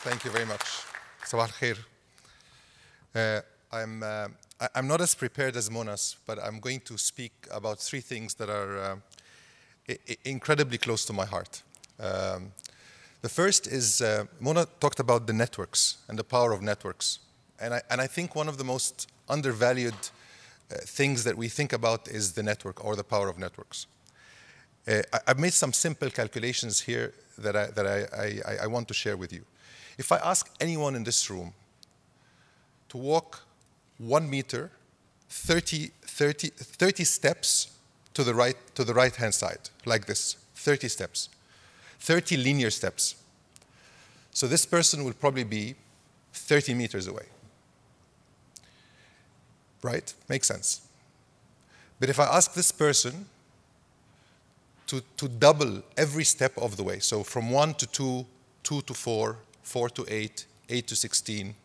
Thank you very much. Sabah al-khair. I'm not as prepared as Monas, but I'm going to speak about three things that are incredibly close to my heart. The first is, Mona talked about the networks and the power of networks. And I think one of the most undervalued things that we think about is the network or the power of networks. I've made some simple calculations here that I want to share with you. If I ask anyone in this room to walk 1 meter, 30 steps to the right-hand side, like this, 30 steps, 30 linear steps. So this person will probably be 30 meters away. Right? Makes sense. But if I ask this person to double every step of the way, so from 1 to 2, 2 to 4, 4 to 8, 8 to 16,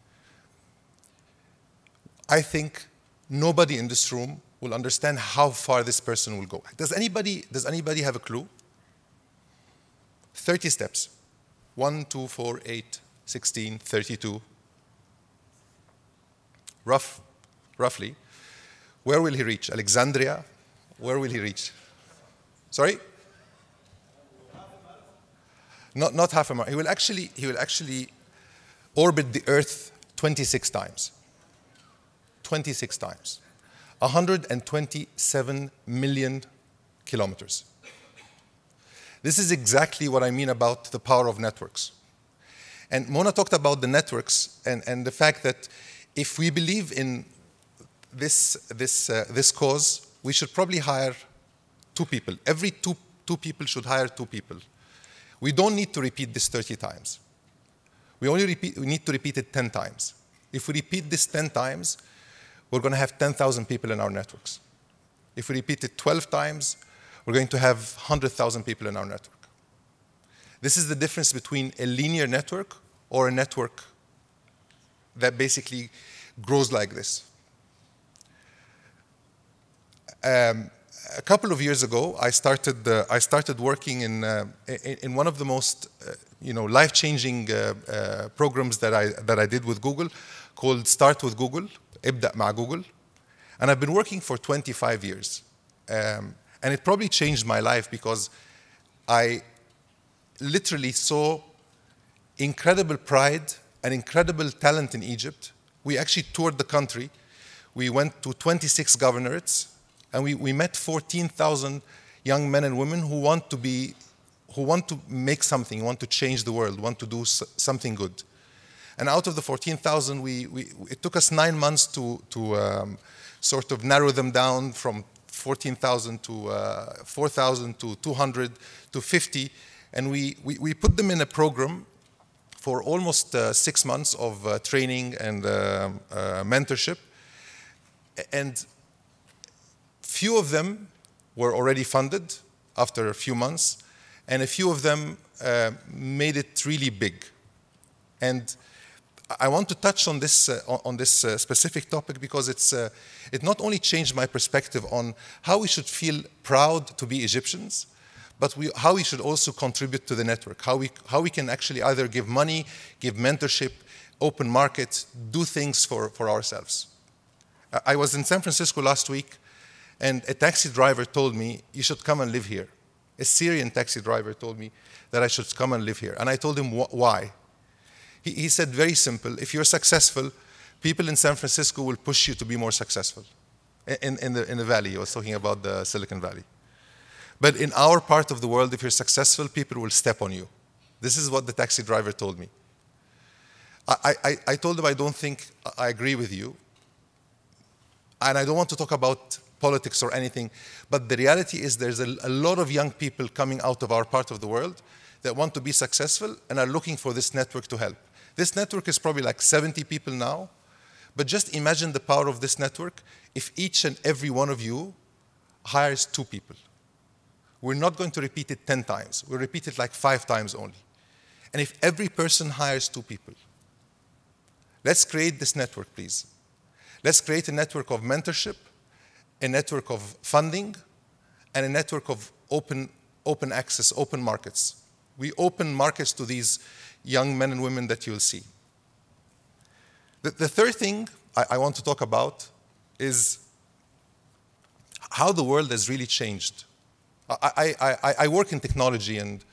I think nobody in this room will understand how far this person will go. Does anybody have a clue? 30 steps. 1, 2, 4, 8, 16, 32. Roughly. Where will he reach? Alexandria? Where will he reach? Sorry? Not half a mile. He will actually orbit the Earth 26 times. 26 times. 127 million kilometers. This is exactly what I mean about the power of networks. And Mona talked about the networks and the fact that if we believe in this cause, we should probably hire 2 people. Every two people should hire 2 people. We don't need to repeat this 30 times. We need to repeat it 10 times. If we repeat this 10 times, we're going to have 10,000 people in our networks. If we repeat it 12 times, we're going to have 100,000 people in our network. This is the difference between a linear network or a network that basically grows like this. A couple of years ago, I started working in one of the most life-changing programs that I did with Google, called Start with Google, ابدأ مع Google, and I've been working for 25 years, and it probably changed my life because I literally saw incredible pride and incredible talent in Egypt. We actually toured the country. We went to 26 governorates. And we met 14,000 young men and women who want to make something, want to change the world, want to do something good. And out of the 14,000, it took us 9 months to sort of narrow them down from 14,000 to 4,000 to 200 to 50. And we put them in a program for almost 6 months of training and mentorship. And few of them were already funded after a few months, and a few of them made it really big. And I want to touch on this specific topic because it not only changed my perspective on how we should feel proud to be Egyptians, but how we should also contribute to the network, how we can actually either give money, give mentorship, open market, do things for ourselves. I was in San Francisco last week, and a taxi driver told me, you should come and live here. A Syrian taxi driver told me that I should come and live here. And I told him why. He said, very simple, if you're successful, people in San Francisco will push you to be more successful. In the valley, I was talking about the Silicon Valley. But in our part of the world, if you're successful, people will step on you. This is what the taxi driver told me. I told him I don't think I agree with you. And I don't want to talk about politics or anything, but the reality is there's a lot of young people coming out of our part of the world that want to be successful and are looking for this network to help. This network is probably like 70 people now, but just imagine the power of this network if each and every one of you hires 2 people. We're not going to repeat it 10 times. We'll repeat it like 5 times only. And if every person hires 2 people, let's create this network, please. Let's create a network of mentorship, a network of funding, and a network of open access, open markets. We open markets to these young men and women that you'll see. The third thing I want to talk about is how the world has really changed. I work in technology, and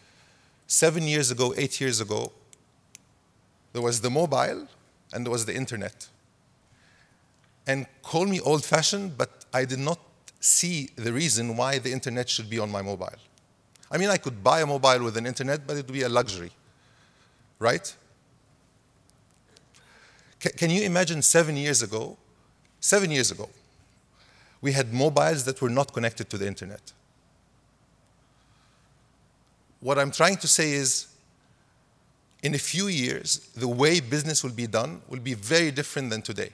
7 years ago, 8 years ago, there was the mobile and there was the internet. And call me old-fashioned, but I did not see the reason why the internet should be on my mobile. I mean, I could buy a mobile with an internet, but it would be a luxury, right? Can you imagine 7 years ago, we had mobiles that were not connected to the internet. What I'm trying to say is, in a few years, the way business will be done will be very different than today.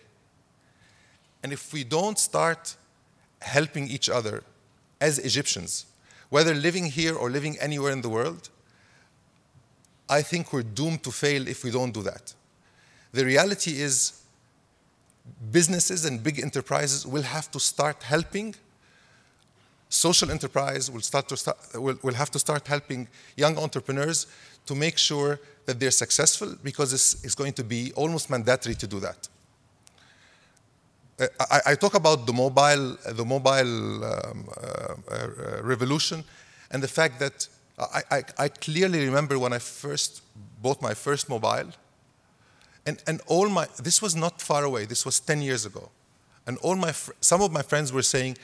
And if we don't start helping each other as Egyptians, whether living here or living anywhere in the world, I think we're doomed to fail if we don't do that. The reality is, businesses and big enterprises will have to start helping. Social enterprise will have to start helping young entrepreneurs to make sure that they're successful, because it's going to be almost mandatory to do that. I talk about the mobile revolution, and the fact that I clearly remember when I first bought my first mobile, and this was not far away. This was 10 years ago, and some of my friends were saying,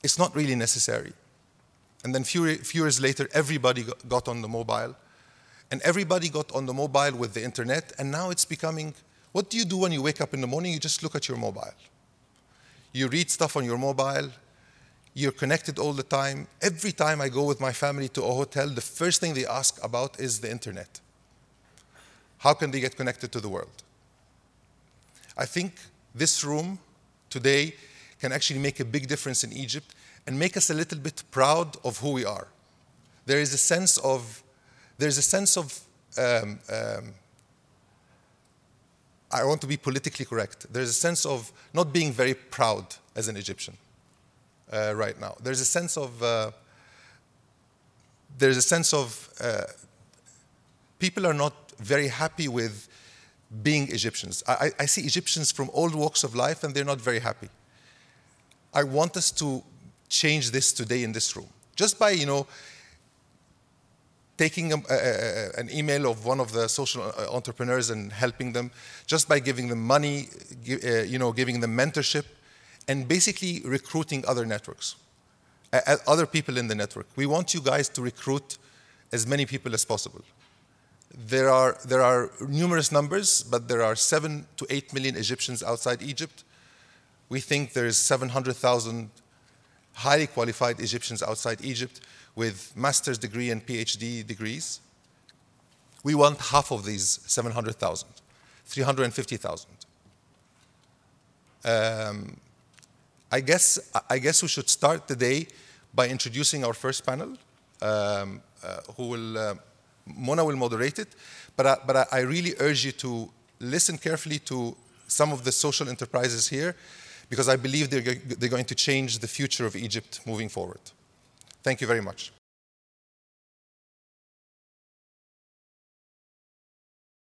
it's not really necessary. And then few years later, everybody got on the mobile, and everybody got on the mobile with the internet, and now it's becoming, what do you do when you wake up in the morning? You just look at your mobile. You read stuff on your mobile, you're connected all the time. Every time I go with my family to a hotel, the first thing they ask about is the internet. How can they get connected to the world? I think this room today can actually make a big difference in Egypt and make us a little bit proud of who we are. There is a sense of, I want to be politically correct. There's a sense of not being very proud as an Egyptian right now. There's a sense of people are not very happy with being Egyptians. I see Egyptians from all walks of life, and they're not very happy. I want us to change this today in this room. Just by, taking an email of one of the social entrepreneurs and helping them, just by giving them money, giving them mentorship, and basically recruiting other networks, other people in the network. We want you guys to recruit as many people as possible. There are numerous numbers, but there are 7 to 8 million Egyptians outside Egypt. We think there's 700,000 highly qualified Egyptians outside Egypt with master's degree and PhD degrees. We want half of these 700,000, 350,000. I guess we should start the day by introducing our first panel, Mona will moderate it, but I really urge you to listen carefully to some of the social enterprises here, because I believe they're going to change the future of Egypt moving forward. Thank you very much.